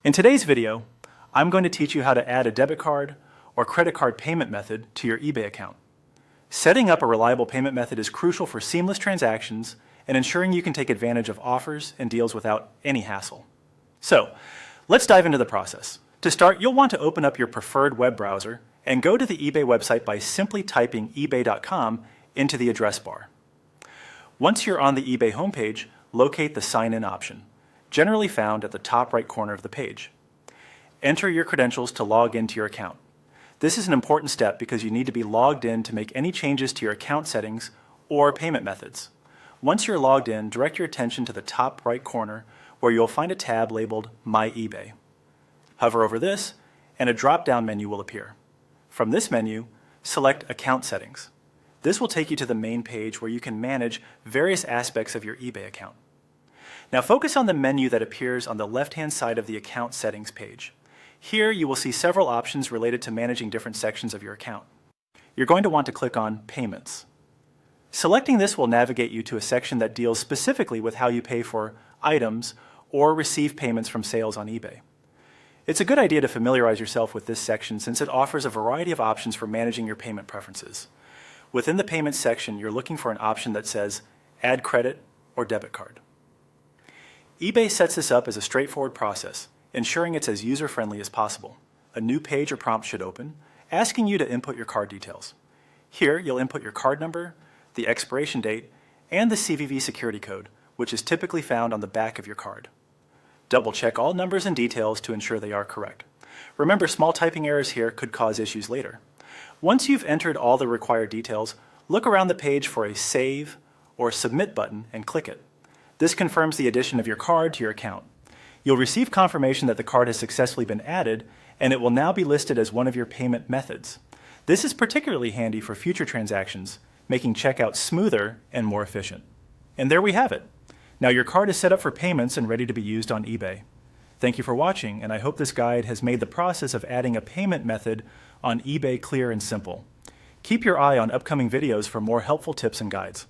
In today's video, I'm going to teach you how to add a debit card or credit card payment method to your eBay account. Setting up a reliable payment method is crucial for seamless transactions and ensuring you can take advantage of offers and deals without any hassle. So, let's dive into the process. To start, you'll want to open up your preferred web browser and go to the eBay website by simply typing ebay.com into the address bar. Once you're on the eBay homepage, locate the Sign In option, generally found at the top right corner of the page. Enter your credentials to log into your account. This is an important step because you need to be logged in to make any changes to your account settings or payment methods. Once you're logged in, direct your attention to the top right corner where you'll find a tab labeled My eBay. Hover over this and a drop-down menu will appear. From this menu, select Account Settings. This will take you to the main page where you can manage various aspects of your eBay account. Now focus on the menu that appears on the left-hand side of the Account Settings page. Here you will see several options related to managing different sections of your account. You're going to want to click on Payments. Selecting this will navigate you to a section that deals specifically with how you pay for items or receive payments from sales on eBay. It's a good idea to familiarize yourself with this section since it offers a variety of options for managing your payment preferences. Within the Payments section, you're looking for an option that says Add Credit or Debit Card. eBay sets this up as a straightforward process, ensuring it's as user-friendly as possible. A new page or prompt should open, asking you to input your card details. Here, you'll input your card number, the expiration date, and the CVV security code, which is typically found on the back of your card. Double-check all numbers and details to ensure they are correct. Remember, small typing errors here could cause issues later. Once you've entered all the required details, look around the page for a Save or Submit button and click it. This confirms the addition of your card to your account. You'll receive confirmation that the card has successfully been added, and it will now be listed as one of your payment methods. This is particularly handy for future transactions, making checkout smoother and more efficient. And there we have it. Now your card is set up for payments and ready to be used on eBay. Thank you for watching, and I hope this guide has made the process of adding a payment method on eBay clear and simple. Keep your eye on upcoming videos for more helpful tips and guides.